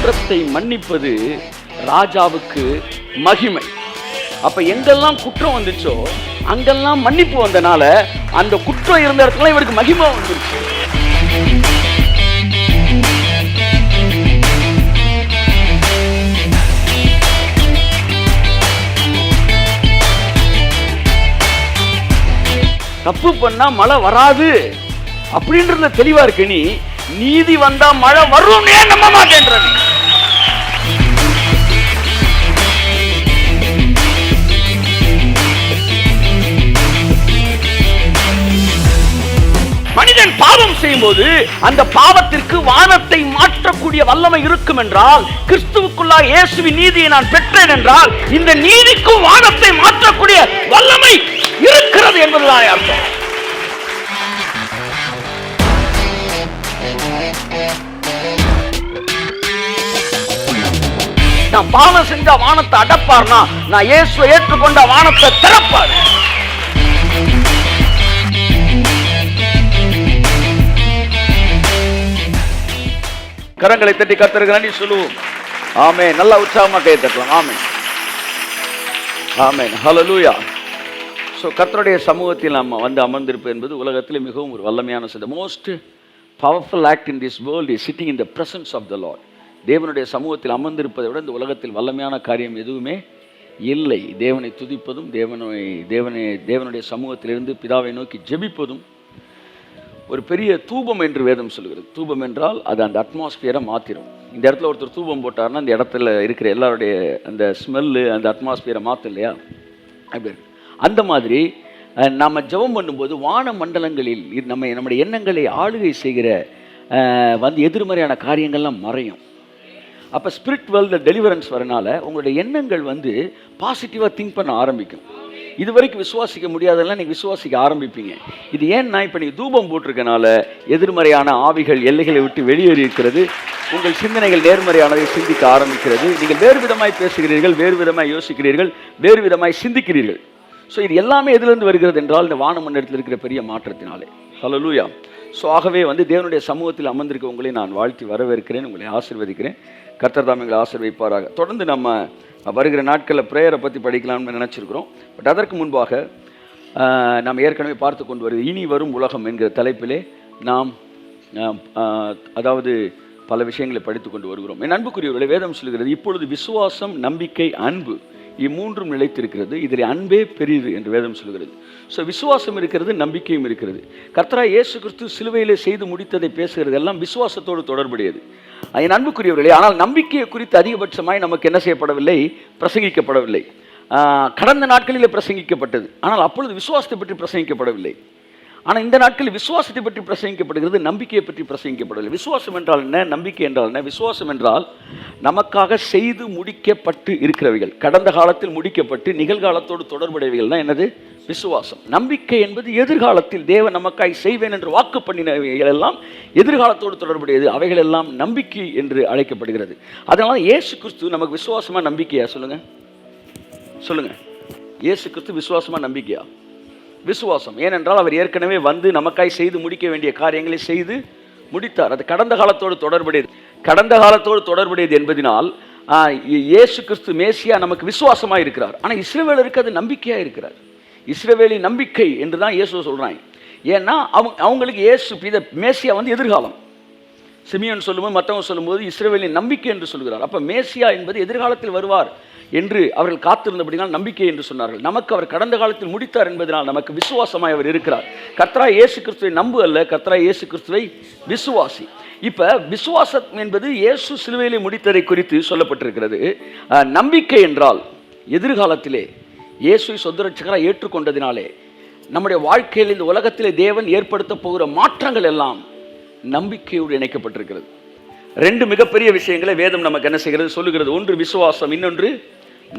குற்றத்தை மன்னிப்பது ராஜாவுக்கு மகிமை. அப்ப எங்கெல்லாம் குற்றம் வந்துச்சோ அங்கெல்லாம் மன்னிப்பு வந்தனால அந்த குற்றம் இருந்த இடத்துல இவருக்கு மகிமை வந்துருச்சு. தப்பு பண்ணா மழை வராது அப்படின்றத தெளிவா இருக்கு. நீதி வந்தா மழை வரும் நம்ப மாட்டேன்ற. மனிதன் பாவம் செய்யும் போது அந்த பாவத்திற்கு வானத்தை மாற்றக்கூடிய வல்லமை இருக்கும் என்றால், கிறிஸ்துவுக்குள்ளாக இயேசுவின் நீதியை நான் பெற்றேன் என்றால், இந்த நீதிக்கும் வானத்தை மாற்றக்கூடிய வல்லமை இருக்கிறது என்பதுதான் அர்த்தம். நான் பாவம் செஞ்சா வானத்தை அடப்பார்னா, நான் இயேசுவை ஏற்றுக்கொண்ட வானத்தை திறப்பார். கரங்களை தட்டி கர்த்தருக்கு நன்றி சொல்லுவோம். ஆமென். நல்லா உற்சாகமா கை தட்டலாம். ஆமென், ஆமென், ஹல்லேலூயா. ஸோ கர்த்தருடைய சமூகத்தில் நம்ம வந்து அமர்ந்திருப்பது என்பது உலகத்தில் மிகவும் ஒரு வல்லமையான the most powerful act in this world is sitting in the presence of the Lord. தேவனுடைய சமூகத்தில் அமர்ந்திருப்பதை விட இந்த உலகத்தில் வல்லமையான காரியம் எதுவுமே இல்லை. தேவனை துதிப்பதும் தேவனுடைய சமூகத்திலிருந்து பிதாவை நோக்கி ஜெபிப்பதும் ஒரு பெரிய தூபம் என்று வேதம் சொல்கிறது. தூபம் என்றால் அது அந்த அட்மாஸ்பியரை மாற்றிடும். இந்த இடத்துல ஒருத்தர் தூபம் போட்டார்னா அந்த இடத்துல இருக்கிற எல்லாருடைய அந்த ஸ்மெல்லு அந்த அட்மாஸ்பியரை மாற்றும் இல்லையா? அப்படி அந்த மாதிரி நம்ம ஜெபம் பண்ணும்போது வான மண்டலங்களில் நம்முடைய எண்ணங்களை ஆளுகை செய்கிற வந்து எதிர்மறையான காரியங்கள்லாம் மறையும். அப்போ ஸ்பிரிட் வேர்ல்டு டெலிவரன்ஸ் வரனால உங்களுடைய எண்ணங்கள் வந்து பாசிட்டிவாக திங்க் பண்ண ஆரம்பிக்கும். இது வரைக்கும் விசுவாசிக்க முடியாதெல்லாம் நீங்கள் விசுவாசிக்க ஆரம்பிப்பீங்க. இது ஏன்னா இப்போ நீங்கள் தூபம் போட்டிருக்கனால எதிர்மறையான ஆவிகள் எல்லைகளை விட்டு வெளியேறி இருக்கிறது. உங்கள் சிந்தனைகள் நேர்மறையானதை சிந்திக்க ஆரம்பிக்கிறது. நீங்கள் வேறு விதமாய் பேசுகிறீர்கள், வேறு விதமாய் யோசிக்கிறீர்கள், வேறு விதமாய் சிந்திக்கிறீர்கள். ஸோ இது எல்லாமே எதிலிருந்து வருகிறது என்றால் இந்த வான மண்டலத்தில் இருக்கிற பெரிய மாற்றத்தினாலே. ஹல்லேலூயா. ஸோ ஆகவே வந்து தேவனுடைய சமூகத்தில் அமர்ந்திருக்க உங்களை நான் வாழ்த்தி வரவேற்கிறேன், உங்களை ஆசீர்வதிக்கிறேன். கர்த்தர் தாம் எங்களை ஆசீர்வதிப்பாராக. தொடர்ந்து நம்ம வருகிற நாட்களில் ப்ரேயரை பற்றி படிக்கலாம்னு நினச்சிருக்கிறோம். பட் அதற்கு முன்பாக நாம் ஏற்கனவே பார்த்து கொண்டு வருது இனி வரும் உலகம் என்கிற தலைப்பிலே நாம் அதாவது பல விஷயங்களை படித்து கொண்டு வருகிறோம். என் அன்புக்குரியவர்களை வேதம் சொல்கிறது, இப்பொழுது விசுவாசம், நம்பிக்கை, அன்பு இம்மூன்றும் நிலைத்திருக்கிறது, இதில் அன்பே பெரிது என்று வேதம் சொல்கிறது. ஸோ விசுவாசம் இருக்கிறது, நம்பிக்கையும் இருக்கிறது. கர்த்தராகிய இயேசு கிறிஸ்து சிலுவையிலே செய்து முடித்ததை பேசுகிறது எல்லாம் விசுவாசத்தோடு தொடர்புடையது. என் அன்புக்குரியவர்களே, ஆனால் நம்பிக்கையை குறித்து அதிகபட்சமாய் நமக்கு என்ன செய்யப்படவில்லை? பிரசங்கிக்கப்படவில்லை. கடந்த நாட்களில் பிரசங்கிக்கப்பட்டது, ஆனால் அப்பொழுது விசுவாசத்தை பற்றி பிரசங்கிக்கப்படவில்லை. ஆனால் இந்த நாட்களில் விசுவாசத்தை பற்றி பிரசங்கிக்கப்படுகிறது, நம்பிக்கையை பற்றி பிரசங்கிக்கப்படவில்லை. விசுவாசம் என்றால் என்ன? நம்பிக்கை என்றால் என்ன? விசுவாசம் என்றால் நமக்காக செய்து முடிக்கப்பட்டு இருக்கிறவைகள், கடந்த காலத்தில் முடிக்கப்பட்டு நிகழ்காலத்தோடு தொடர்புடையவைகள் தான் என்னது? விசுவாசம். நம்பிக்கை என்பது எதிர்காலத்தில் தேவன் நமக்காய் செய்வேன் என்று வாக்கு பண்ணினவைகள் எல்லாம் எதிர்காலத்தோடு தொடர்புடையது, அவைகள் எல்லாம் நம்பிக்கை என்று அழைக்கப்படுகிறது. அதனால இயேசு கிறிஸ்து நமக்கு விசுவாசமா நம்பிக்கையா? சொல்லுங்க சொல்லுங்க. இயேசு கிறிஸ்து விசுவாசமா நம்பிக்கையா? விசுவாசம். ஏனென்றால் அவர் ஏற்கனவே வந்து நமக்காய் செய்து முடிக்க வேண்டிய காரியங்களை செய்து முடித்தார். அது கடந்த காலத்தோடு தொடர்புடையது. கடந்த காலத்தோடு தொடர்புடையது என்பதனால் இயேசு கிறிஸ்து மேசியா நமக்கு விசுவாசமாக இருக்கிறார். ஆனால் இஸ்ரவேலருக்கு அது நம்பிக்கையாக இருக்கிறார். இஸ்ரவேலின் நம்பிக்கை என்று தான் இயேசு சொல்கிறாங்க. ஏன்னா அவங்களுக்கு இயேசு மேசியா வந்து எதிர்காலம். சிமியோன் சொல்லும்போது மற்றவங்க சொல்லும்போது இஸ்ரவேலின் நம்பிக்கை என்று சொல்கிறார். அப்போ மேசியா என்பது எதிர்காலத்தில் வருவார் என்று அவர்கள் காத்திருந்தபடினால் நம்பிக்கை என்று சொன்னார்கள். நமக்கு அவர் கடந்த காலத்தில் முடித்தார் என்பதனால் நமக்கு விசுவாசமாய் அவர் இருக்கிறார். கர்த்தராகிய இயேசு கிறிஸ்துவை நம்பு அல்ல, கர்த்தராகிய இயேசு கிறிஸ்துவை விசுவாசி. இப்போ விசுவாசம் என்பது இயேசு சிலுவையிலே முடித்ததை குறித்து சொல்லப்பட்டிருக்கிறது. நம்பிக்கை என்றால் எதிர்காலத்திலே இயேசுவை சொந்த ரட்சகராக ஏற்றுக்கொண்டதினாலே நம்முடைய வாழ்க்கையில் இந்த உலகத்திலே தேவன் ஏற்படுத்த போகிற மாற்றங்கள் எல்லாம் நம்பிக்கையோடு இணைக்கப்பட்டிருக்கிறது. ரெண்டு மிகப்பெரிய விஷயங்களை வேதம் நமக்கு என்ன செய்கிறது? சொல்லுகிறது. ஒன்று விசுவாசம், இன்னொன்று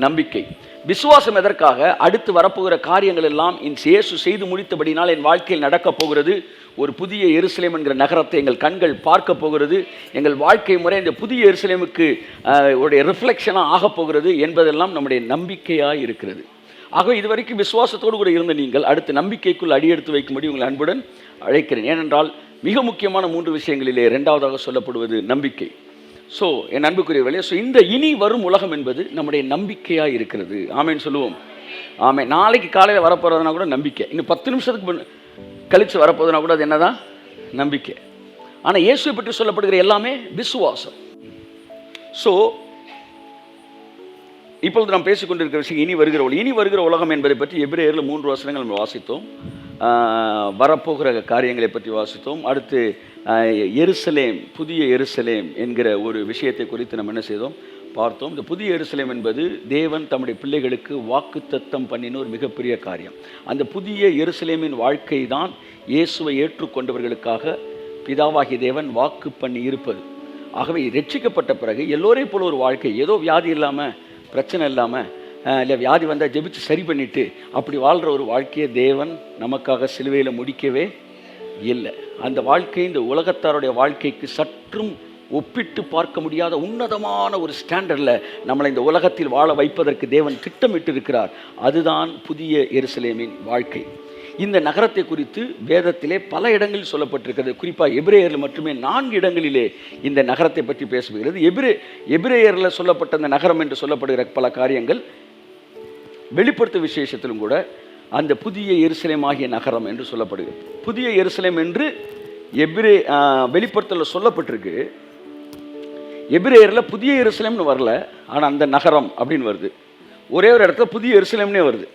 நம்பிக்கை. விசுவாசம் எதற்காக? அடுத்து வரப்போகிற காரியங்கள் எல்லாம் இயேசு செய்து முடித்தபடினால் என் வாழ்க்கையில் நடக்கப் போகிறது. ஒரு புதிய எருசலேம் என்கிற நகரத்தை எங்கள் கண்கள் பார்க்க போகிறது. எங்கள் வாழ்க்கை முறை இந்த புதிய எருசலேமுக்கு உடைய ரிஃப்ளெக்ஷனாக ஆகப் போகிறது என்பதெல்லாம் நம்முடைய நம்பிக்கையாக இருக்கிறது. ஆக இதுவரைக்கும் விசுவாசத்தோடு கூட இருந்த நீங்கள் அடுத்து நம்பிக்கைக்குள் அடியெடுத்து வைக்கும்படி உங்கள் அன்புடன் அழைக்கிறேன். ஏனென்றால் மிக முக்கியமான 3 விஷயங்களிலே இரண்டாவதாக சொல்லப்படுவது நம்பிக்கை. ஸோ என் அன்புக்குரியவர்களே, ஸோ இந்த இனி வரும் உலகம் என்பது நம்முடைய நம்பிக்கையாக இருக்கிறது. ஆமேன்னு சொல்லுவோம். ஆமே. நாளைக்கு காலையில் வரப்போகிறதுனா கூட நம்பிக்கை, இன்னும் 10 நிமிஷத்துக்கு கழித்து வரப்போகுதுனா கூட அது என்னதான் நம்பிக்கை. ஆனால் இயேசுவை பற்றி சொல்லப்படுகிற எல்லாமே விசுவாசம். ஸோ இப்பொழுது நாம் பேசிக்கொண்டிருக்கிற விஷயம் இனி வருகிற உலகம் என்பதை பற்றி எபிரேயரில் 3 வசனங்கள் நம்ம வாசித்தோம். வரப்போகிற காரியங்களை பற்றி வாசித்தோம். அடுத்து எருசலேம், புதிய எருசலேம் என்கிற ஒரு விஷயத்தை குறித்து நம்ம என்ன செய்தோம், பார்த்தோம். இந்த புதிய எருசலேம் என்பது தேவன் தம்முடைய பிள்ளைகளுக்கு வாக்குத்தத்தம் பண்ணின ஒரு மிகப்பெரிய காரியம். அந்த புதிய எருசலேமின் வாழ்க்கை தான் இயேசுவை ஏற்றுக்கொண்டவர்களுக்காக பிதாவாகிய தேவன் வாக்கு பண்ணி இருப்பது. ஆகவே ரட்சிக்கப்பட்ட பிறகு எல்லோரையும் போல ஒரு வாழ்க்கை, ஏதோ வியாதி இல்லாமல், பிரச்சனை இல்லாமல், இல்லை வியாதி வந்தால் ஜெபிச்சு சரி பண்ணிவிட்டு அப்படி வாழ்கிற ஒரு வாழ்க்கையை தேவன் நமக்காக சிலுவையில் முடிக்கவே இல்லை. அந்த வாழ்க்கை இந்த உலகத்தாருடைய வாழ்க்கைக்கு சற்றும் ஒப்பிட்டு பார்க்க முடியாத உன்னதமான ஒரு ஸ்டாண்டர்டில் நம்மளை இந்த உலகத்தில் வாழ வைப்பதற்கு தேவன் திட்டமிட்டு இருக்கிறார். அதுதான் புதிய எருசலேமின் வாழ்க்கை. இந்த நகரத்தை குறித்து வேதத்திலே பல இடங்களில் சொல்லப்பட்டிருக்கிறது. குறிப்பாக எபிரேயரில் மட்டுமே 4 இடங்களிலே இந்த நகரத்தை பற்றி பேசுகிறது. எபிரேயரில் சொல்லப்பட்ட அந்த நகரம் என்று சொல்லப்படுகிற பல காரியங்கள் வெளிப்படுத்த விசேஷத்திலும் கூட அந்த புதிய எருசலேம் ஆகிய நகரம் என்று சொல்லப்படுகிறது. புதிய எருசலேம் என்று வெளிப்படுத்தலில் சொல்லப்பட்டிருக்கு. எபிரேயரில் புதிய எருசலேம்னு வரல, ஆனால் அந்த நகரம் அப்படின்னு வருது. ஒரே ஒரு இடத்துல புதிய எருசலேம்னே வருது.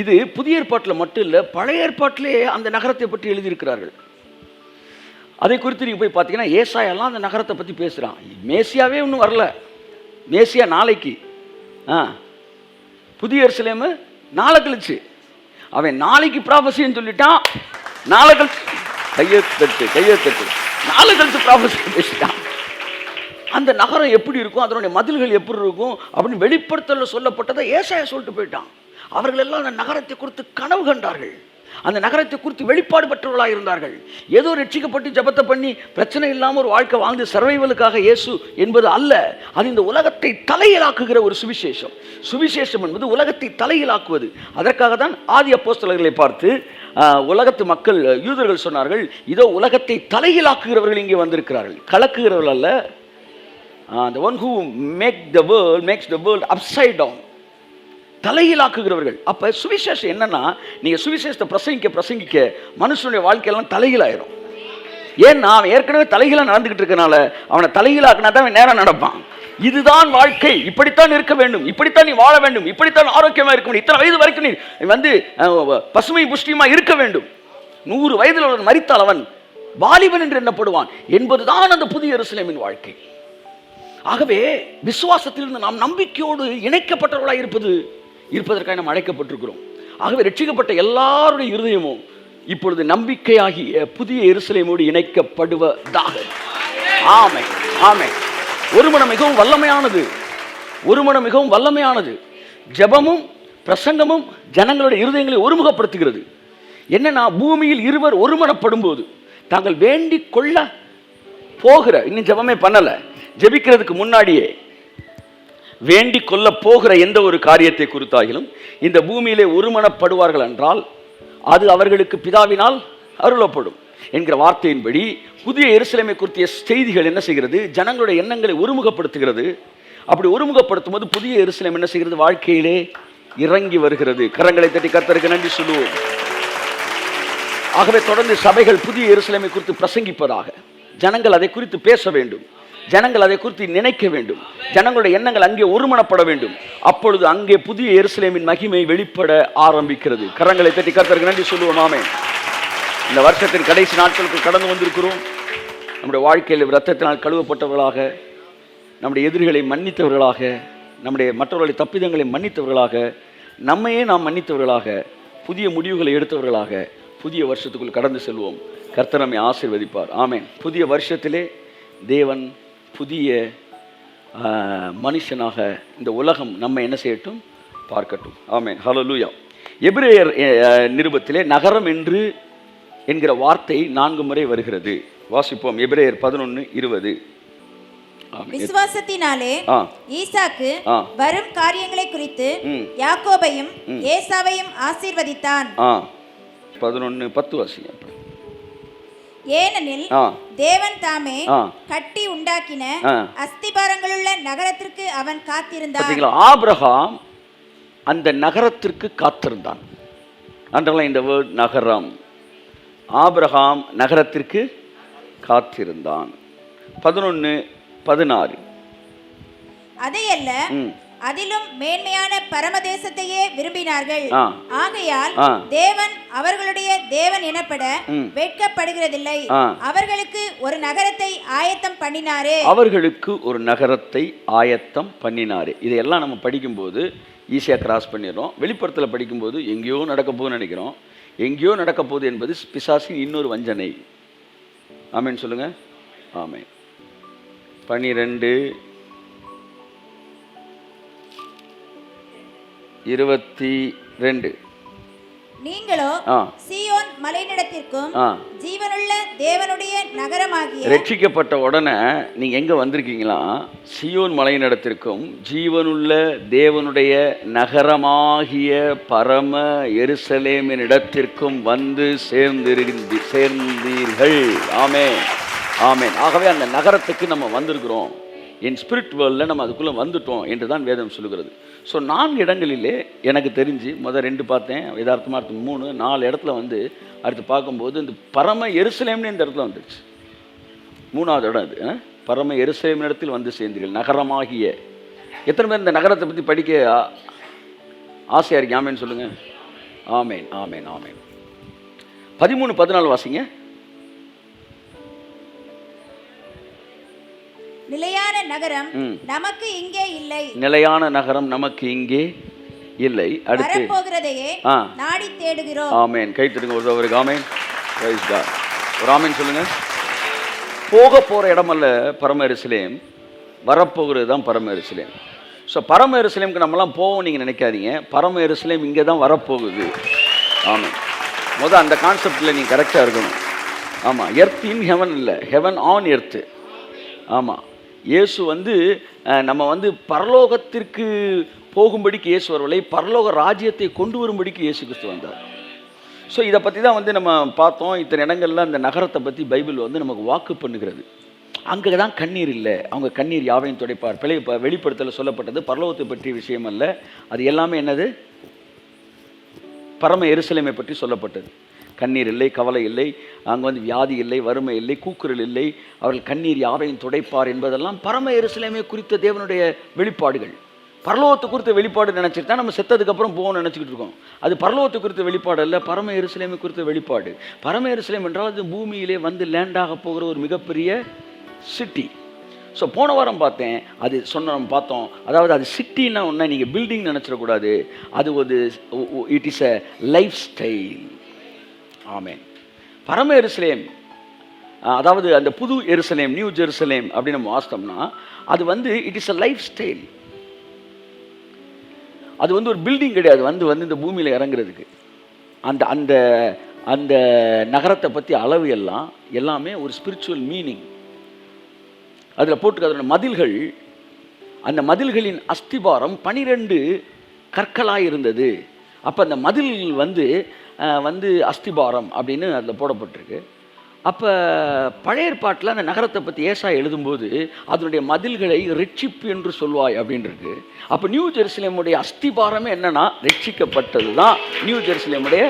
இது புதிய ஏற்பாட்டில் மட்டும் இல்லை, பழைய ஏற்பாட்டிலே அந்த நகரத்தை பற்றி எழுதியிருக்கிறார்கள். அதை குறித்து நீங்கள் போய் பார்த்தீங்கன்னா ஏசாயெல்லாம் அந்த நகரத்தை பற்றி பேசுகிறான். மேசியாவே இன்னும் வரல, மேசியா நாளைக்கு, புதிய எருசலேமு நாளை கழிச்சு. அவன் நாளைக்கு ப்ராபசின்னு சொல்லிட்டான், நாளை கழிச்சு கையெழுத்து நாளை கழிச்சு ப்ராபசி பேசிட்டான். அந்த நகரம் எப்படி இருக்கும், அதனுடைய மதில்கள் எப்படி இருக்கும் அப்படின்னு வெளிப்படுத்தல சொல்லப்பட்டதை ஏசாயா சொல்லிட்டு போயிட்டான். அவர்கள் எல்லாம் அந்த நகரத்தை குறித்து கனவு கண்டார்கள், அந்த நகரத்தை குறித்து வெளிப்பாடு பெற்றவர்களாக இருந்தார்கள். ஏதோ ரட்சிக்கப்பட்டு ஜபத்தை பண்ணி பிரச்சனை இல்லாமல் ஒரு வாழ்க்கை வாழ்ந்து சர்வைவலுக்காக இயேசு என்பது அல்ல. அது இந்த உலகத்தை தலையிலாக்குகிற ஒரு சுவிசேஷம். சுவிசேஷம் என்பது உலகத்தை தலையிலாக்குவது. அதற்காக தான் ஆதி அப்போஸ்தலர்களை பார்த்து உலகத்து மக்கள், யூதர்கள் சொன்னார்கள், இதோ உலகத்தை தலையிலாக்குகிறவர்கள் இங்கே வந்திருக்கிறார்கள். கலக்குகிறவர்கள் அல்ல. the one who makes the world upside down, தலையிலாக்குகிறவர்கள். அப்போ சுவிசேஷம் என்னன்னா, நீங்கள் சுவிசேஷத்தை பிரசங்கிக்க மனுஷனுடைய வாழ்க்கையெல்லாம் தலையிலாயிரும். ஏன்னா அவன் ஏற்கனவே தலைகீழாக நடந்துக்கிட்டு இருக்கனால அவனை தலைகீழாக்குனா தான் அவன் நேரம் நடப்பான். இதுதான் வாழ்க்கை, இப்படித்தான் இருக்க வேண்டும், இப்படித்தான் நீ வாழ வேண்டும், இப்படித்தான் ஆரோக்கியமாக இருக்க வேண்டும், இத்தனை வயது வரைக்கும் நீ பசுமை புஷ்டியமாக இருக்க வேண்டும். 100 வயதில் அவன் மரித்தால் அவன் வாலிபன் என்று எண்ணப்படுவான் என்பதுதான் அந்த புதிய எருசலேமின் வாழ்க்கை. ஆகவே விசுவாசத்திலிருந்து நாம் நம்பிக்கையோடு இணைக்கப்பட்டவர்களாக இருப்பதற்காக நாம் அழைக்கப்பட்டிருக்கிறோம். ஆகவே ரட்சிக்கப்பட்ட எல்லாருடைய இருதயமும் இப்பொழுது நம்பிக்கையாகிய புதிய எருசலேமோடு இணைக்கப்படுவதாக. ஆமென், ஆமென். ஒரு மனம் மிகவும் வல்லமையானது. ஜெபமும் பிரசங்கமும் ஜனங்களுடைய இருதயங்களை ஒருமுகப்படுத்துகிறது. என்னன்னா, பூமியில் இருவர் ஒருமனப்படும் போது தாங்கள் வேண்டிக் கொள்ள போகிற, இன்னும் ஜெபமே பண்ணல, ஜெபிக்கிறதுக்கு முன்னாடியே வேண்டிக் கொள்ள போகிற எந்த ஒரு காரியத்தை குறித்தாகிலும் இந்த பூமியிலே ஒருமனப்படுவார்கள் என்றால் அது அவர்களுக்கு பிதாவினால் அருளப்படும் என்கிற வார்த்தையின்படி புதிய எருசலேமை குறித்த செய்திகள் என்ன செய்கிறது, ஜனங்களுடைய எண்ணங்களை ஒருமுகப்படுத்துகிறது. அப்படி ஒருமுகப்படுத்தும் போது புதிய எருசலேம் என்ன செய்கிறது, வாழ்க்கையிலே இறங்கி வருகிறது. கரங்களை தட்டி கர்த்தருக்கு நன்றி சொல்லுவோம். ஆகவே தொடர்ந்து சபைகள் புதிய எருசலேமை குறித்து பிரசங்கிப்பதாக, ஜனங்கள் அதை குறித்து பேச வேண்டும், ஜனங்கள் அதை குறித்து நினைக்க வேண்டும், ஜனங்களுடைய எண்ணங்கள் அங்கே ஒருமனப்பட வேண்டும். அப்பொழுது அங்கே புதிய எருசலேமின் மகிமை வெளிப்பட ஆரம்பிக்கிறது. கரங்களை தட்டி கர்த்தருக்கு நன்றி சொல்லுவோம். ஆமென். இந்த வருஷத்தின் கடைசி நாட்களுக்கு கடந்து வந்திருக்கிறோம். நம்முடைய வாழ்க்கையில் இரத்தத்தினால் கழுவப்பட்டவர்களாக, நம்முடைய எதிரிகளை மன்னித்தவர்களாக, நம்முடைய மற்றவர்களை தப்பிதங்களை மன்னித்தவர்களாக, நம்மையே நாம் மன்னித்தவர்களாக, புதிய முடிவுகளை எடுத்தவர்களாக புதிய வருஷத்துக்குள் கடந்து செல்வோம். கர்த்தர் நம்மை ஆசீர்வதிப்பார். ஆமென். புதிய வருஷத்திலே தேவன் புதிய மனுஷனாக இந்த உலகம் நம்ம என்ன செய்யட்டும், பார்க்கட்டும். ஆமென், ஹல்லேலூயா. எபிரேயர் நிருபத்திலே நகரம் என்கிற வார்த்தை 4 முறை வருகிறது. வாசிப்போம். எபிரேயர் 11:20. விசுவாசத்தினாலே ஈசாக்கு வரும் காரியங்களை குறித்து யாக்கோபையும் ஏசாவையும் ஆசீர்வதித்தான். 11:10 வாசிங்க. ஏனெனில் தேவன் தாமே கட்டி உண்டாக்கின அஸ்திபாரங்களுள்ள நகரத்திற்கு அவன் காத்திருந்தான். ஆபிரகாம் அந்த நகரத்திற்கு காத்திருந்தான். அண்டர்லைன் தி வேர்ட் நகரம். ஆபிரகாம் நகரத்திற்கு காத்திருந்தான். 11:16. அதையல்ல, அதிலும் மேன்மையான பரமதேசத்தையே விரும்பினார்கள். ஆகையால் தேவன் அவர்களுடைய தேவன் எனப்பட வெட்கப்படுகிறதில்லை. அவர்களுக்கு ஒரு நகரத்தை ஆயத்தம் பண்ணினாரே. அவர்களுக்கு ஒரு நகரத்தை ஆயத்தம் பண்ணினாரே. இதையெல்லாம் நம்ம படிக்கும்போது ஈஸியாக கிராஸ் பண்ணிடுறோம். வெளிப்படத்தில் படிக்கும்போது எங்கேயோ நடக்க போகுதுன்னு நினைக்கிறோம். எங்கேயோ நடக்க போகுது என்பது பிசாசின் இன்னொரு வஞ்சனை. ஆமேன் சொல்லுங்க. ஆமேன். 12:22. நீங்களோ சீயோன் மலையினிடத்திற்கும் ஜீவனுள்ள தேவனுடைய நகரமாகிய. ரட்சிக்கப்பட்ட உடனே நீங்க எங்க வந்திருக்கீங்களா? சீயோன் மலையினிடத்திற்கும் ஜீவனுள்ள தேவனுடைய நகரமாகிய பரம எருசலேமின் இடத்திற்கும் வந்து சேர்ந்தீர்கள். ஆமென், ஆமென். ஆகவே அந்த நகரத்துக்கு நம்ம வந்திருக்கிறோம். என் ஸ்பிரிட் வேர்ல்டில் நம்ம அதுக்குள்ளே வந்துட்டோம் என்று தான் வேதம் சொல்லுகிறது. ஸோ 4 இடங்களிலே எனக்கு தெரிஞ்சு முதல் 2 பார்த்தேன், யதார்த்தமாக 3, 4 இடத்துல வந்து அடுத்து பார்க்கும்போது இந்த பரம எருசலேம்னு இந்த இடத்துல வந்துடுச்சு. 3வது இடம் அது. பரம எருசலேமின் இடத்தில் வந்து சேர்ந்தீர்கள், நகரமாகிய. எத்தனை பேர் இந்த நகரத்தை பற்றி படிக்க ஆசையாக இருக்கு? ஆமேன்னு சொல்லுங்கள். ஆமேன், ஆமேன், ஆமேன். 13-14 வாசிங்க. நிலையான நகரம் நமக்கு இங்கே இல்லை. நிலையான நகரம் நமக்கு இங்கே இல்லை. அடுத்து போகிறதையே நாடி தேடுகிறோம். ஆமென். கை தட்டுங்க ஒருவருக்கு. ஆமென். Praise God. ஒரு ஆமென் சொல்லுங்க. போக போற இடம் அல்ல பரம எருசலேம், வரப்போகிறது தான் பரம எருசலேம். ஸோ பரம எருசலேமுக்கு நம்மலாம் போவோம் நீங்கள் நினைக்காதீங்க. பரம எருசலேம் இங்கே தான் வரப்போகுது. ஆமாம். அந்த கான்செப்டில் நீங்கள் கரெக்டாக இருக்கணும். ஆமாம். எர்த் இன் ஹெவன் இல்லை, ஹெவன் ஆன் எர்த்து. ஆமாம். இயேசு வந்து நம்ம வந்து பரலோகத்திற்கு போகும்படிக்கு இயேசு வரவில்லை, பரலோக ராஜ்யத்தை கொண்டு வரும்படிக்கு இயேசு கிறிஸ்து வந்தார். ஸோ இதை பற்றி தான் வந்து நம்ம பார்த்தோம். இத்தனை இடங்கள்ல அந்த நகரத்தை பற்றி பைபிள் வந்து நமக்கு வாக்கு பண்ணுகிறது. அங்கே தான் கண்ணீர் இல்லை, அவங்க கண்ணீர் யாவையும் துடைப்பார். வெளிப்படுத்தல சொல்லப்பட்டது பரலோகத்தை பற்றிய விஷயம் அல்ல, அது எல்லாமே என்னது? பரம எருசலேமை பற்றி சொல்லப்பட்டது. கண்ணீர் இல்லை, கவலை இல்லை, அங்கே வந்து வியாதி இல்லை, வறுமை இல்லை, கூக்குரல் இல்லை, அவர்கள் கண்ணீர் யாவையும் துடைப்பார் என்பதெல்லாம் பரம எருசலேமை குறித்த தேவனுடைய வெளிப்பாடுகள். பரலோகத்தை குறித்த வெளிப்பாடு நினச்சிட்டு தான் நம்ம செத்ததுக்கப்புறம் போகணும்னு நினச்சிக்கிட்டு இருக்கோம். அது பரலோகத்தை குறித்த வெளிப்பாடு அல்ல, பரம எருசலேமை குறித்த வெளிப்பாடு. பரம எருசலேம் என்றால் அது பூமியிலே வந்து லேண்டாக போகிற ஒரு மிகப்பெரிய சிட்டி. ஸோ போன வாரம் பார்த்தேன், அது நம்ம பார்த்தோம். அதாவது அது சிட்டின்னா ஒன்று நீங்கள் பில்டிங் நினச்சிடக்கூடாது, அது ஒரு it is a lifestyle. Amen. பரம எருசலேம், அதாவது அந்த புது எருசலேம், நியூ ஜெருசலேம் அப்படின்னு நம்ம வாசித்தோம்னா அது வந்து it is a life style. அது வந்து ஒரு பில்டிங் கிடையாது, வந்து இந்த பூமியில் இறங்குறதுக்கு. அந்த அந்த அந்த நகரத்தை பற்றி அளவு எல்லாமே ஒரு ஸ்பிரிச்சுவல் மீனிங் அதில் போட்டுக்க. அதோட மதில்கள், அந்த மதில்களின் அஸ்திபாரம் 12 கற்களாக இருந்தது. அப்போ அந்த மதில் வந்து அஸ்திபாரம் அப்படின்னு அதில் போடப்பட்டிருக்கு. அப்போ பழைய ஏற்பாட்டில் அந்த நகரத்தை பற்றி ஏசா எழுதும்போது அதனுடைய மதில்களை ரட்சிப்பு என்று சொல்வாய் அப்படின்ருக்கு. அப்போ நியூ ஜெருசலேமுடைய அஸ்திபாரமே என்னன்னா ரட்சிக்கப்பட்டது தான் நியூ ஜெருசலேமுடைய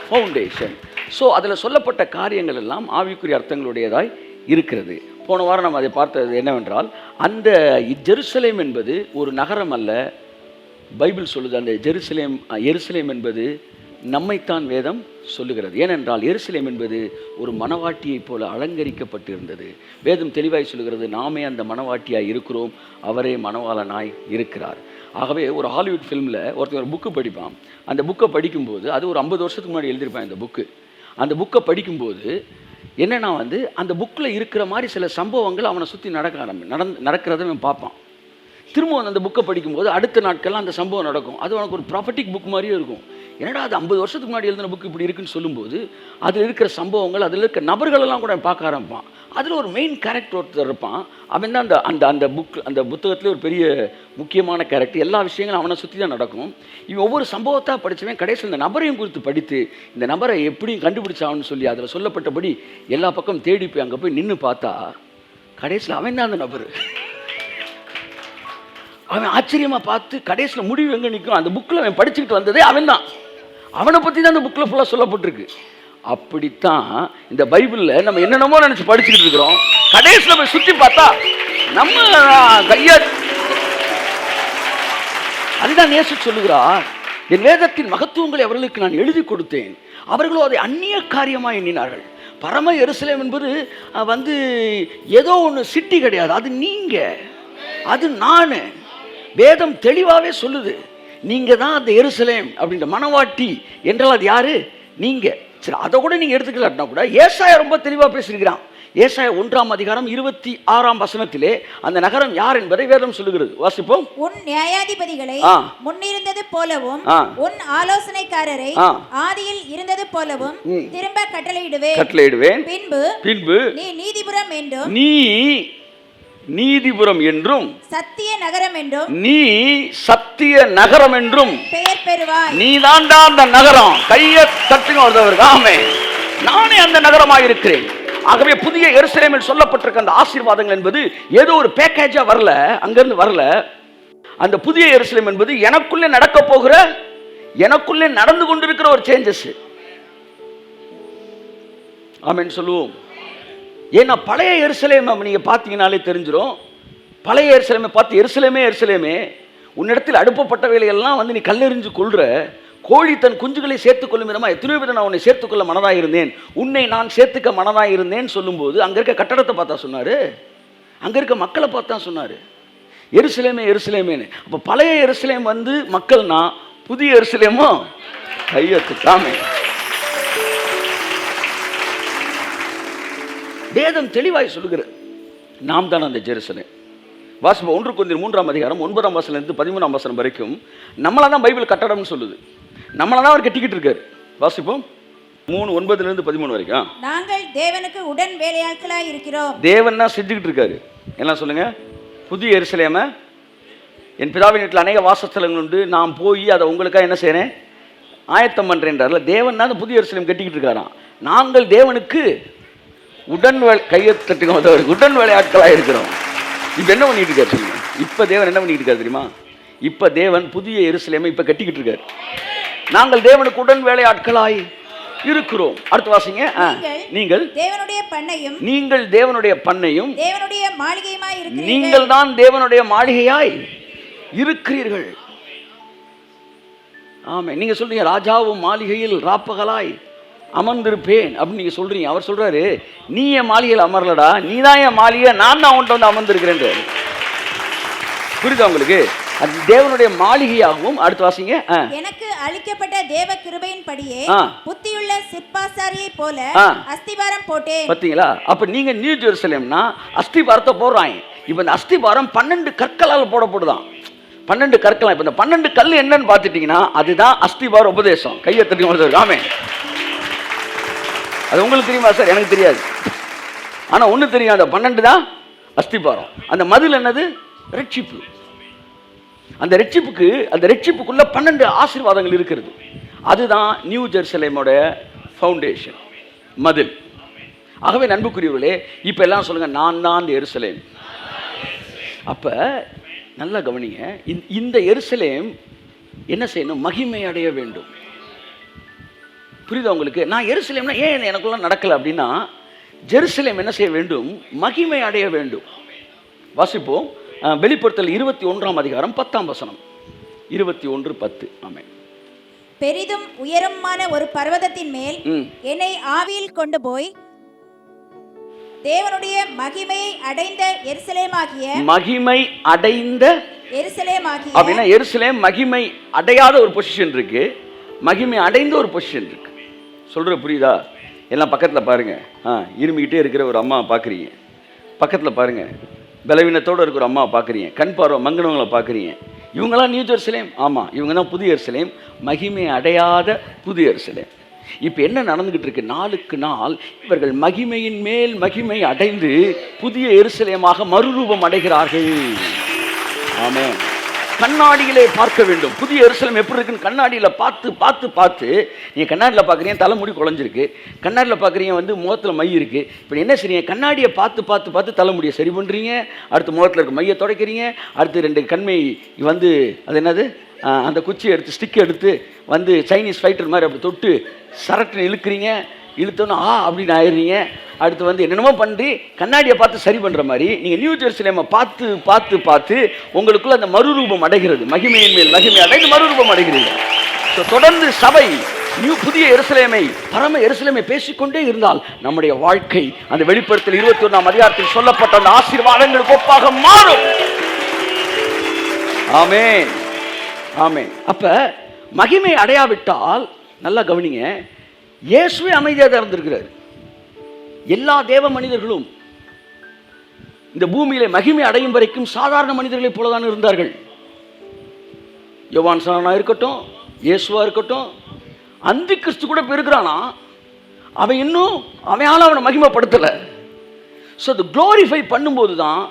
ஃபவுண்டேஷன். ஸோ அதில் சொல்லப்பட்ட காரியங்கள் எல்லாம் ஆவிக்குரிய அர்த்தங்களுடையதாய் இருக்கிறது. போன வாரம் நம்ம அதை பார்த்தது என்னவென்றால், அந்த ஜெருசலேம் என்பது ஒரு நகரம் அல்ல. பைபிள் சொல்லுது அந்த எருசலேம் என்பது நம்மைத்தான் வேதம் சொல்லுகிறது. ஏனென்றால் எருசலேம் என்பது ஒரு மணவாட்டியைப் போல அலங்கரிக்கப்பட்டிருந்தது. வேதம் தெளிவாய் சொல்லுகிறது, நாமே அந்த மணவாட்டியாய் இருக்கிறோம், அவரே மணவாளனாய் இருக்கிறார். ஆகவே ஒரு ஹாலிவுட் ஃபிலிமில் ஒருத்தர் ஒரு புக்கு படிப்பான். அந்த புக்கை படிக்கும்போது, அது ஒரு 50 வருஷத்துக்கு முன்னாடி எழுதியிருப்பான் இந்த புக்கு. அந்த புக்கை படிக்கும்போது என்னென்னா அந்த புக்கில் இருக்கிற மாதிரி சில சம்பவங்கள் அவனை சுற்றி நடக்கிறத அவன் பார்ப்பான். திரும்ப அந்த புக்கை படிக்கும்போது அடுத்த நாட்கள்லாம் அந்த சம்பவம் நடக்கும். அது அவனுக்கு ஒரு ப்ராஃபட்டிக் புக் மாதிரியே இருக்கும். என்னடா அது 50 வருஷத்துக்கு முன்னாடி எழுதின புக் இப்படி இருக்குன்னு சொல்லும்போது அதில் இருக்கிற சம்பவங்கள், அதில் இருக்கிற நபர்களெல்லாம் கூட பார்க்க ஆரம்பிப்பான். அதில் ஒரு மெயின் கேரக்டர் ஒருத்தர் இருப்பான். அவன் தான் அந்த அந்த அந்த புக் அந்த புத்தகத்தில் ஒரு பெரிய முக்கியமான கேரக்டர். எல்லா விஷயங்களும் அவனை சுற்றி தான் நடக்கும். இவன் ஒவ்வொரு சம்பவத்தாக படித்தவன் கடைசியில் இந்த நபரையும் குறித்து படித்து இந்த நபரை எப்படி கண்டுபிடிச்சான்னு சொல்லி அதில் சொல்லப்பட்டபடி எல்லா பக்கம் தேடி போய் அங்கே போய் நின்று பார்த்தா கடைசியில் அவன் தான் அந்த நபர். அவன் ஆச்சரியமாக பார்த்து கடைசியில் முடிவு எங்கே நிற்கும், அந்த புக்கில் அவன் படிச்சுக்கிட்டு வந்ததே அவன் தான். அவனை பற்றி தான் அந்த புக்கில் ஃபுல்லாக சொல்லப்பட்டிருக்கு. அப்படித்தான் இந்த பைபிளில் நம்ம என்னென்னமோ நினச்சி படிச்சுக்கிட்டு இருக்கிறோம். கடைசியில் போய் சுற்றி பார்த்தா நம்ம கையா. அதுதான் இயேசு சொல்லுகிறார், என் வேதத்தின் மகத்துவங்களை அவர்களுக்கு நான் எழுதி கொடுத்தேன், அவர்களோ அதை அந்நிய காரியமாக எண்ணினார்கள். பரம எருசலேம் என்பது ஏதோ ஒன்று சிட்டி கிடையாது, அது நீங்கள், அது நான். வேதம் தெளிவாகவே சொல்லுது, நீங்கள் தான் அந்த எருசலேம் அப்படின்ற மணவாட்டி என்றால் அது யாரு? நீங்கள். சரி, அதை கூட நீங்கள் எடுத்துக்கலாட்டினா கூட ஏசாயா ரொம்ப தெளிவாக பேசியிருக்கிறான். ஏசாயா 1ஆம் அதிகாரம் 26ஆம் வசனத்திலே அந்த நகரம் யார் என்பதை வேதம் சொல்லுகிறது. வாசிப்போம். உன் நியாயாதிபதிகளை முன்னிருந்தது போலவும் உன் ஆலோசனைக்காரரை ஆதியில் இருந்தது போலவும் திரும்ப கட்டளையிடுவேன். பின்பு நீ நீதிபுரம் என்றும் நீதிபுரம் என்றும் சத்திய நகரம் என்றும் நீ சத்திய நகரம் என்றும் பெயர் பெறுவாய். நீ தாண்டா அந்த நகரம். கையை தட்டுங்க. ஆமென். நானே அந்த நகரமாக இருக்கிறேன். ஆகவே புதிய எருசலேமில் சொல்லப்பட்டிருக்க அந்த ஆசீர்வாதங்கள் என்பது ஏதோ ஒரு பேக்கேஜா வரல, அங்கிருந்து வரல. அந்த புதிய எருசலேம் என்பது எனக்குள்ளே நடக்க போகிற, எனக்குள்ளே நடந்து கொண்டிருக்கிற ஒரு சேஞ்சஸ். ஆமென் சொல்லுவோம். ஏன்னா பழைய எருசலேமை நீங்கள் பார்த்தீங்கன்னாலே தெரிஞ்சிடும். பழைய எருசலேமை பார்த்து எருசலேமே உன்னிடத்தில் அடுப்பப்பட்டவைகளெல்லாம் நீ கல்லெறிஞ்சு கொள்ற, கோழி தன் குஞ்சுகளை சேர்த்துக் கொள்ளும் விதமாக எத்தனையோ பேர் நான் உன்னை சேர்த்துக்கொள்ள மனதாக இருந்தேன், உன்னை நான் சேர்த்துக்க மனதாக இருந்தேன் சொல்லும்போது அங்கே இருக்க கட்டடத்தை பார்த்தா சொன்னார், அங்கே இருக்க மக்களை பார்த்தா சொன்னார், எருசலேமேன்னு. அப்போ பழைய எருசலேம் மக்கள்னா, புதிய எருசலேமோ கையெழுத்துக்காமே. வேதம் தெளிவாய் சொல்லுகிறது, நாம் தான் அந்த ஜெருசலேம். வாசிப்போம். 1 கொரிந்தியர் 3ஆம் அதிகாரம் 9ஆம் வசனத்திலிருந்து 13ஆம் வசனம் வரைக்கும் நம்மளை தான் பைபிள் கட்டடம்னு சொல்லுது. நம்மளை தான் அவர் கட்டிக்கிட்டு இருக்காரு. வாசிப்போம். 3:9 13 வரைக்கும். நாங்கள் தேவனுக்கு உடன் வேலையாட்களாய் இருக்கிறோம். தேவன் தான் செஞ்சுக்கிட்டு இருக்காரு. எல்லாம் சொல்லுங்க. புதிய எருசலேமை என் பிதாவின் வீட்டில் அநேக வாசஸ்தலங்கள் உண்டு, நான் போய் அதை உங்களுக்காக என்ன செய்கிறேன், ஆயத்தம் பண்ணுறேன்றார்ல. தேவன் தான் புதிய எருசலேம் கட்டிக்கிட்டு இருக்காராம். நாங்கள் தேவனுக்கு உடன் வேலையாட்களாக இருக்கிறோம். இப்போ என்ன பண்ணிட்டு இருக்காரு சொல்லுங்க? இப்போ தேவன் என்ன பண்ணிட்டு இருக்காரு தெரியுமா? இப்போ தேவன் புதிய எருசலேமை இப்போ கட்டிக்கிட்டு இருக்காரு. நாங்கள் தேவனுக்கு உடன் வேலையாட்களாய் இருக்கிறோம். அடுத்து வாசிங்க. நீங்கள் தேவனுடைய பண்ணையும் தேவனுடைய மாளிகையுமாய் இருக்கிறீர்கள். நீங்கள் தான் தேவனுடைய மாளிகையாய் இருக்கிறீர்கள். ஆமே. நீங்க சொல்றீங்க ராஜாவும் மாளிகையில் ராப்பகலாய் அமர்ந்திருப்பேன் அப்படின்னு நீங்க சொல்றீங்க. அவர் சொல்றாரு, நீ என் மாளிகையில் அமரலடா, நீ தான் என் மாளிகை, நான் தான் உன்கிட்ட அமர்ந்திருக்கிறேன். புரியுதா உங்களுக்கு? அது தேவனுடைய மாளிகையாகவும். அடுத்து வாசிங்க. எனக்கு அளிக்கப்பட்ட தேவ கிருபையின்படியே புத்தியுள்ள சிற்பாசாரியை போல அஸ்திபாரம் போட்டேன். பாத்தீங்களா? அப்ப நீங்க நியூ ஜெருசலேம்னா அஸ்திபாரத்தை போடுறாங்க. இப்ப இந்த அஸ்திபாரம் 12 கற்களால் போடப்படுதான். 12 கற்கள். இப்ப இந்த 12 கல் என்னன்னு பாத்துட்டீங்கன்னா அதுதான் அஸ்திபார உபதேசம். கையை தட்டி. ஆமே. அது உங்களுக்கு தெரியுமா சார்? எனக்கு தெரியாது. ஆனா ஒண்ணு தெரியும், அந்த 12 தான் அஸ்திபாரம். அந்த மதில் என்னது? ரட்சிப்பு. அந்த ரட்சிப்புக்குள்ள 12 ஆசீர்வாதங்கள் இருக்கிறது. அதுதான் நியூ ஜெருசலேமோட ஃபவுண்டேஷன், மதில். ஆகவே அன்புக்குரியவர்களே, இப்ப எல்லாம் சொல்லுங்க, நான் தான் அந்த எருசலேம். அப்ப நல்லா கவனிங்க. இந்த எருசலேம் என்ன செய்யணும்? மகிமை அடைய வேண்டும். புரியுதா உங்களுக்கு? நான் எருசலேம்னா ஏன் எனக்குள்ள நடக்கல அப்படின்னா, ஜெருசலேம் என்ன செய்ய வேண்டும்? மகிமை அடைய வேண்டும். வாசிப்போம். வெளிப்படுத்தல் 21ஆம் அதிகாரம் 10ஆம் வசனம். 21:10. ஆமென். பெரிதும் உயரமான ஒரு பர்வதத்தின் மேல் என்னை ஆவியில் கொண்டு போய் தேவனுடைய மகிமையை அடைந்த எருசலேமாகிய அப்படின்னா எருசலேம் மகிமை அடையாத ஒரு பொசிஷன் இருக்கு, மகிமை அடைந்த ஒரு பொசிஷன் இருக்கு. சொல்ற புரியுதா? எல்லாம் பக்கத்தில் பாருங்க. இருமிக்கிட்டே இருக்கிற ஒரு அம்மா பார்க்குறீங்க, பக்கத்தில் பாருங்க. பலவீனத்தோடு இருக்கிற அம்மா பார்க்குறீங்க, கண் பார்வை மங்கினவங்களை பார்க்குறீங்க. இவங்களாம் நியூ ஜெருசலேம். ஆமாம், இவங்க தான் புதிய எருசலேம், மகிமை அடையாத புதிய எருசலேம். இப்போ என்ன நடந்துகிட்டு இருக்கு? நாளுக்கு நாள் இவர்கள் மகிமையின் மேல் மகிமை அடைந்து புதிய எருசலேமாக மறுரூபம் அடைகிறார்கள். ஆமென். கண்ணாடியிலே பார்க்க வேண்டும். புதிய எருசலேம் எப்படி இருக்குன்னு கண்ணாடியில் பார்த்து பார்த்து பார்த்து, நீங்கள் கண்ணாடியில் பார்க்குறீங்க தலைமுடி குழஞ்சிருக்கு, கண்ணாடியில் பார்க்குறீங்க வந்து முகத்தில் மை இருக்குது. இப்போ என்ன செய்றீங்க? கண்ணாடியை பார்த்து பார்த்து பார்த்து தலைமுடியை சரி பண்ணுறீங்க, அடுத்து முகத்தில் இருக்க மையை துடைக்கிறீங்க, அடுத்து 2 கண்மை வந்து அது என்னது அந்த குச்சியை எடுத்து ஸ்டிக் எடுத்து வந்து சைனீஸ் ஃபைட்டர் மாதிரி அப்படி தொட்டு சரட்டுன்னு இழுக்கிறீங்க, இழுத்தோன்னா அப்படின்னு ஆயிடுறீங்க. அடுத்து வந்து என்னென்னமோ பண்ணி கண்ணாடியை பார்த்து சரி பண்ணுற மாதிரி நீங்கள் நியூ ஜெருசலேமை பார்த்து பார்த்து பார்த்து உங்களுக்குள்ள அந்த மறுரூபம் அடைகிறது. மகிமையின் மேல் மகிமை அடைந்து மறுரூபம் அடைகிறீங்க. ஸோ தொடர்ந்து சபை புதிய எருசலேமை, பரம எருசலேமை பேசிக்கொண்டே இருந்தால் நம்முடைய வாழ்க்கை அந்த வெளிப்படுத்தல் 21ஆம் அதிகாரத்தில் சொல்லப்பட்ட அந்த ஆசீர்வாதங்களுக்கு ஒப்பாக மாறும். ஆமென், ஆமென். அப்ப மகிமை அடையாவிட்டால் நல்லா கவனிங்க, இயேசுவே அமைதியாக இருந்திருக்கிறார். எல்லா தேவ மனிதர்களும் இந்த பூமியிலே மகிமை அடையும் வரைக்கும் சாதாரண மனிதர்களைப் போலதான் இருந்தார்கள். யோவான் ஸ்நானனா இருக்கட்டும், இயேசுவா இருக்கட்டும், அந்தி கிறிஸ்து கூட பெருகிறானா, அவன் இன்னும் அவனால அவனை மகிமைப்படுத்தலை. ஸோ அது க்ளோரிஃபை பண்ணும்போது தான்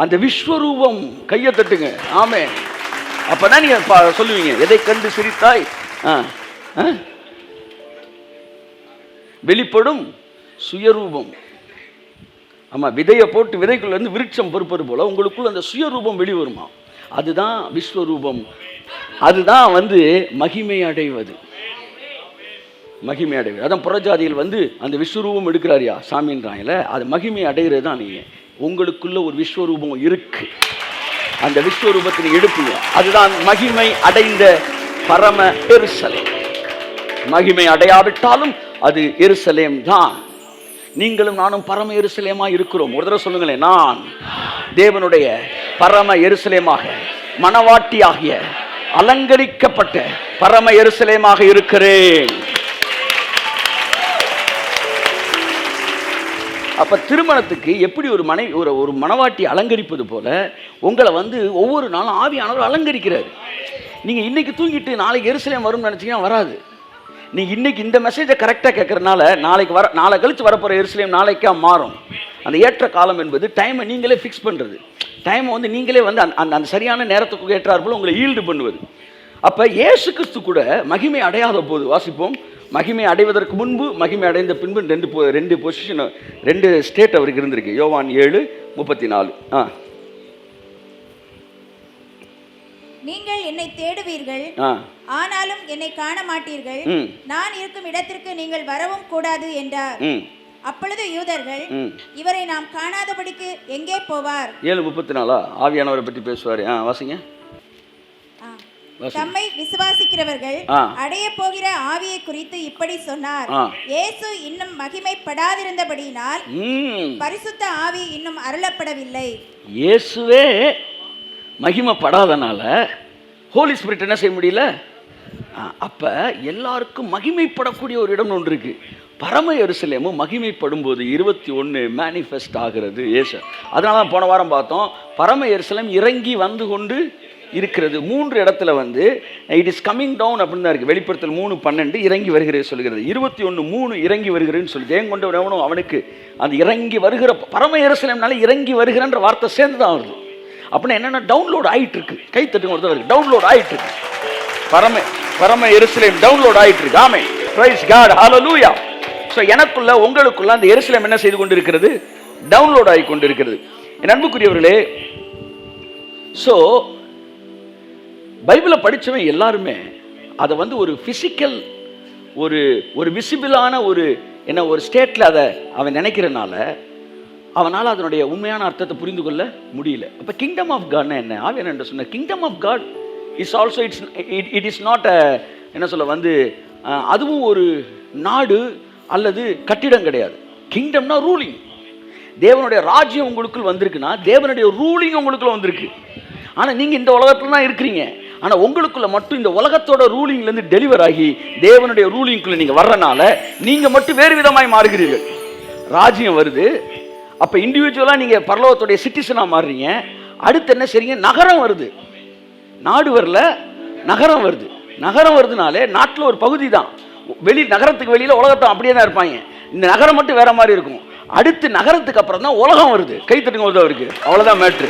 அந்த விஸ்வரூபம். கையை தட்டுங்க. ஆமென். அப்பதான் நீங்க சொல்லுவீங்க, எதை கண்டு சிரித்தாய்? வெளிப்படும் சுயரூபம். ஆமாம், விதையை போட்டு விதைக்குள்ள இருந்து விருட்சம் பொறுப்பது போல உங்களுக்குள்ள அந்த சுயரூபம் வெளிவருமா. அதுதான் விஸ்வரூபம். அதுதான் வந்து மகிமை அடைவது. மகிமை அடைவது. அதான் புறஜாதிகள் வந்து அந்த விஸ்வரூபம் எடுக்கிறாரியா சாமின்றாங்கல்ல, அது மகிமை அடைகிறது தான். நீங்கள் உங்களுக்குள்ள ஒரு விஸ்வரூபம் இருக்கு, அந்த விஸ்வரூபத்தை நீங்க எடுப்பீங்க. அதுதான் மகிமை அடைந்த பரம எருசலேம். மகிமை அடையாவிட்டாலும் அது எருசலேம் தான். நீங்களும் நானும் பரம எருசலேமா இருக்கிறோம். ஒரு தடவை சொல்லுங்களேன், நான் தேவனுடைய பரம எருசலேமாக, மணவாட்டியாகிய அலங்கரிக்கப்பட்ட பரம எருசலேமாக இருக்கிறேன். அப்ப திருமணத்துக்கு எப்படி ஒரு ஒரு மணவாட்டி அலங்கரிப்பது போல உங்களை வந்து ஒவ்வொரு நாளும் ஆவியானவர் அலங்கரிக்கிறார். நீங்க இன்னைக்கு தூங்கிட்டு நாளைக்கு எருசலேம் வரும்னு நினைச்சீங்கன்னா வராது. நீங்க இன்னைக்கு இந்த மெசேஜை கரெக்டாக கேட்கறதுனால நாளை கழிச்சு வரப்போற எருசலேம் நாளைக்கா மாறும். அந்த ஏற்ற காலம் என்பது டைமை நீங்களே ஃபிக்ஸ் பண்றது. டைமை வந்து நீங்களே வந்து அந்த சரியான நேரத்துக்கு ஏற்றார் போல உங்களை ஈல்டு பண்ணுவது. அப்ப இயேசு கிறிஸ்து கூட மகிமை அடையாத போது, வாசிப்போம், மகிமை அடைவதற்கு முன்பு மகிமை அடைந்த பின்பு ரெண்டு பொசிஷன், 2 ஸ்டேட் அவருக்கு இருந்திருக்கு. யோவான் 7:34. நீங்கள் என்னை தேடுவீர்கள், ஆனாலும் என்னை காண மாட்டீர்கள். நான் இருக்கும் இடத்திற்கு நீங்கள் வரவும் கூடாது என்றார். அப்பொழுது யூதர்கள், இவரை நாம் காணாதபடிக்கு எங்கே போவார்? 7:34 ஆவியானவரை பற்றி பேசுவார். வாசிங்க. தம்மை விசுவாசிக்கிறவர்கள் அடைய போகிற ஆவியை குறித்து இப்படி சொன்னார். இயேசு இன்னும் மகிமைப்படாதிருந்தபடியினால் பரிசுத்த ஆவி இன்னும் அருளப்படவில்லை. இயேசுவே மகிமைப்படாதனால ஹோலி ஸ்பிரிட் என்ன செய்ய முடியல. அப்ப எல்லாருக்கும் மகிமைப்படக்கூடிய ஒரு இடம் ஒன்று இருக்கு. பரம எருசலேமும் மகிமைப்படும் போது 21 மேனிஃபெஸ்ட் ஆகிறது இயேசு. அதனால தான் போன வாரம் பார்த்தோம், பரம எருசலேம் இறங்கி வந்து கொண்டு இருக்கிறது. 3 இடத்துல வந்து இட் இஸ் கம்மிங் டவுன் அப்படின்னு தான் இருக்கு. வெளிப்படுத்தல் 3:12 இறங்கி வருகிறது சொல்கிறது. 21:3 இறங்கி வருகிறேன்னு சொல்லி தேங்கொண்டவனும் அவனுக்கு அந்த இறங்கி வருகிற பரம எருசலேம்னால இறங்கி வருகிறன்ற வார்த்தை சேர்ந்து தான் வருது. அப்படின்னா என்னன்னா டவுன்லோட் ஆகிட்டு இருக்கு. கை தட்டுங்க ஒருத்தவருக்கு. டவுன்லோட் ஆகிட்டு இருக்கு. பரம எருசலேம் டவுன்லோட் ஆகிட்டு இருக்கு. Amen. Praise God. Hallelujah. So எனக்குள்ள உங்களுக்குள்ள அந்த எருசலேம் என்ன செய்து கொண்டிருக்கிறது? டவுன்லோட் ஆகி கொண்டிருக்கிறது. என் அன்புக்குரியவர்களே, ஸோ பைபிளை படித்தவன் எல்லாருமே அதை வந்து ஒரு ஃபிசிக்கல் ஒரு விசிபிளான ஒரு ஸ்டேட்டில் அதை அவன் நினைக்கிறனால அவனால் அதனுடைய உண்மையான அர்த்தத்தை புரிந்து கொள்ள முடியல. அப்போ கிங்டம் ஆஃப் காட்னா என்ன? ஆவியானவர் என்ன சொன்ன? Kingdom of God is also it is not என்ன சொல்ல வந்து அதுவும் ஒரு நாடு அல்லது கட்டிடம் கிடையாது. கிங்டம்னா ரூலிங். தேவனுடைய ராஜ்யம் உங்களுக்குள் வந்திருக்குன்னா தேவனுடைய ரூலிங் உங்களுக்குள்ள வந்திருக்கு. ஆனால் நீங்கள் இந்த உலகத்துல தான் இருக்கிறீங்க. ஆனால் உங்களுக்குள்ள மட்டும் இந்த உலகத்தோட ரூலிங்லேருந்து டெலிவர் ஆகி தேவனுடைய ரூலிங்குள்ள நீங்கள் வர்றனால நீங்கள் மட்டும் வேறு விதமாய் மாறுகிறீர்கள். ராஜ்யம் வருது. அப்போ இண்டிவிஜுவலாக நீங்கள் பரலோகத்துடைய சிட்டிசனாக மாறுறீங்க. அடுத்து என்ன செய்றீங்க? நகரம் வருது. நாடு வரல, நகரம் வருது. நகரம் வருதுனாலே நாட்டில் ஒரு பகுதி தான். நகரத்துக்கு வெளியில் உலகத்தை அப்படியே தான் இருப்பாங்க. இந்த நகரம் மட்டும் வேற மாதிரி இருக்கும். அடுத்து நகரத்துக்கு அப்புறம் தான் உலகம் வருது. கைத்தட்டுங்க அவருக்கு. அவ்வளோதான் மேட்ரு.